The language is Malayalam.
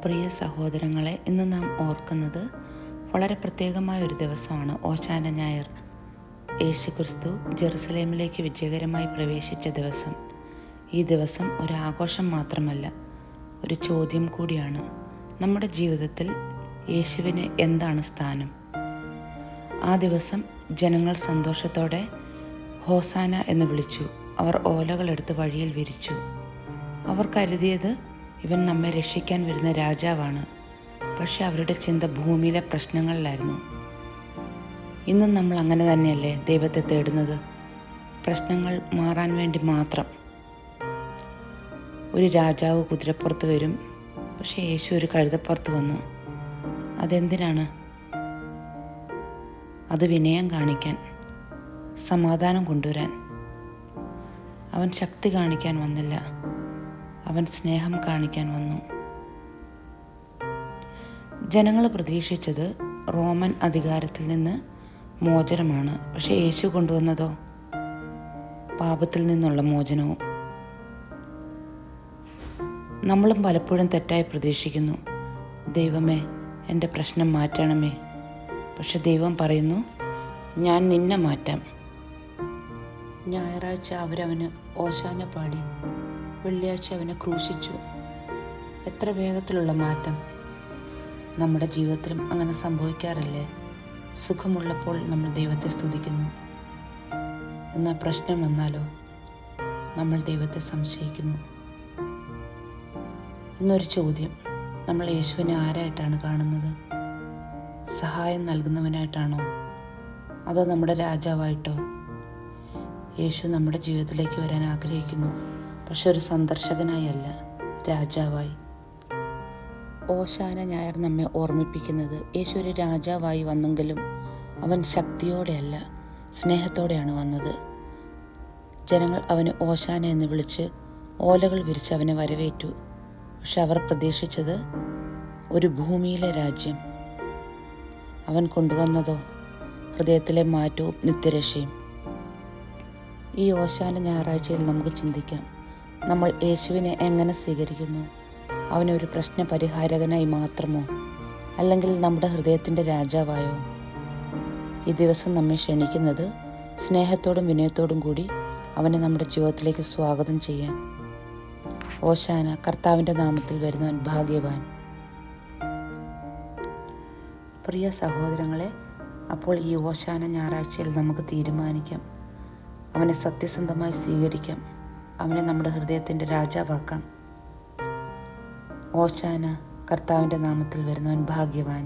പ്രിയ സഹോദരങ്ങളെ, ഇന്ന് നാം ഓർക്കുന്നത് വളരെ പ്രത്യേകമായ ഒരു ദിവസമാണ്, ഓശാന ഞായർ. യേശുക്രിസ്തു ജെറുസലേമിലേക്ക് വിജയകരമായി പ്രവേശിച്ച ദിവസം. ഈ ദിവസം ഒരു ആഘോഷം മാത്രമല്ല, ഒരു ചോദ്യം കൂടിയാണ്. നമ്മുടെ ജീവിതത്തിൽ യേശുവിന് എന്താണ് സ്ഥാനം? ആ ദിവസം ജനങ്ങൾ സന്തോഷത്തോടെ ഹോസാന എന്ന് വിളിച്ചു. അവർ ഓലകളെടുത്ത് വഴിയിൽ വിരിച്ചു. അവർ കരുതിയത് ഇവൻ നമ്മെ രക്ഷിക്കാൻ വരുന്ന രാജാവാണ്. പക്ഷെ അവരുടെ ചിന്ത ഭൂമിയിലെ പ്രശ്നങ്ങളിലായിരുന്നു. ഇന്നും നമ്മൾ അങ്ങനെ തന്നെയല്ലേ ദൈവത്തെ തേടുന്നത്? പ്രശ്നങ്ങൾ മാറാൻ വേണ്ടി മാത്രം. ഒരു രാജാവ് കുതിരപ്പുറത്ത് വരും, പക്ഷെ യേശു ഒരു കഴുതപ്പുറത്ത് വന്നു. അതെന്തിനാണ്? അത് വിനയം കാണിക്കാൻ, സമാധാനം കൊണ്ടുവരാൻ. അവൻ ശക്തി കാണിക്കാൻ വന്നില്ല, അവൻ സ്നേഹം കാണിക്കാൻ വന്നു. ജനങ്ങൾ പ്രതീക്ഷിച്ചത് റോമൻ അധികാരത്തിൽ നിന്ന് മോചനമാണ്. പക്ഷെ യേശു കൊണ്ടുവന്നതോ പാപത്തിൽ നിന്നുള്ള മോചനവും. നമ്മളും പലപ്പോഴും തെറ്റായി പ്രതീക്ഷിക്കുന്നു. ദൈവമേ, എൻ്റെ പ്രശ്നം മാറ്റണമേ. പക്ഷെ ദൈവം പറയുന്നു, ഞാൻ നിന്നെ മാറ്റാം. ഞായറാഴ്ച അവരവന് ഓശാന പാടി, വെള്ളിയാഴ്ച അവനെ ക്രൂശിച്ചു. എത്ര വേഗത്തിലുള്ള മാറ്റം! നമ്മുടെ ജീവിതത്തിലും അങ്ങനെ സംഭവിക്കാറില്ലേ? സുഖമുള്ളപ്പോൾ നമ്മൾ ദൈവത്തെ സ്തുതിക്കുന്നു, എന്നാൽ പ്രശ്നം വന്നാലോ നമ്മൾ ദൈവത്തെ സംശയിക്കുന്നു. ഇന്നൊരു ചോദ്യം: നമ്മൾ യേശുവിനെ ആരായിട്ടാണ് കാണുന്നത്? സഹായം നൽകുന്നവനായിട്ടാണോ, അതോ നമ്മുടെ രാജാവായിട്ടോ? യേശു നമ്മുടെ ജീവിതത്തിലേക്ക് വരാൻ ആഗ്രഹിക്കുന്നു, പക്ഷെ ഒരു സന്ദർശകനായി അല്ല, രാജാവായി. ഓശാന ഞായർ നമ്മെ ഓർമ്മിപ്പിക്കുന്നത് യേശു ഒരു രാജാവായി വന്നെങ്കിലും അവൻ ശക്തിയോടെയല്ല, സ്നേഹത്തോടെയാണ് വന്നത്. ജനങ്ങൾ അവന് ഓശാന എന്ന് വിളിച്ച് ഓലകൾ വിരിച്ച് അവനെ വരവേറ്റു. പക്ഷെ അവർ പ്രതീക്ഷിച്ചത് ഒരു ഭൂമിയിലെ രാജ്യം. അവൻ കൊണ്ടുവന്നതോ ഹൃദയത്തിലെ മാറ്റവും നിത്യരക്ഷയും. ഈ ഓശാന ഞായറാഴ്ചയിൽ നമുക്ക് ചിന്തിക്കാം, നമ്മൾ യേശുവിനെ എങ്ങനെ സ്വീകരിക്കുന്നു? അവനെ ഒരു പ്രശ്ന പരിഹാരകനായി മാത്രമോ, അല്ലെങ്കിൽ നമ്മുടെ ഹൃദയത്തിൻ്റെ രാജാവായോ? ഈ ദിവസം നമ്മെ ക്ഷണിക്കുന്നത് സ്നേഹത്തോടും വിനയത്തോടും കൂടി അവനെ നമ്മുടെ ജീവിതത്തിലേക്ക് സ്വാഗതം ചെയ്യാൻ. ഓശാന, കർത്താവിൻ്റെ നാമത്തിൽ വരുന്നവൻ ഭാഗ്യവാൻ. പ്രിയ സഹോദരങ്ങളെ, അപ്പോൾ ഈ ഓശാന ഞായറാഴ്ചയിൽ നമുക്ക് തീരുമാനിക്കാം, അവനെ സത്യസന്ധമായി സ്വീകരിക്കാം, അവനെ നമ്മുടെ ഹൃദയത്തിൻ്റെ രാജാവാക്കാം. ഓശാന, കർത്താവിൻ്റെ നാമത്തിൽ വരുന്നവൻ ഭാഗ്യവാൻ.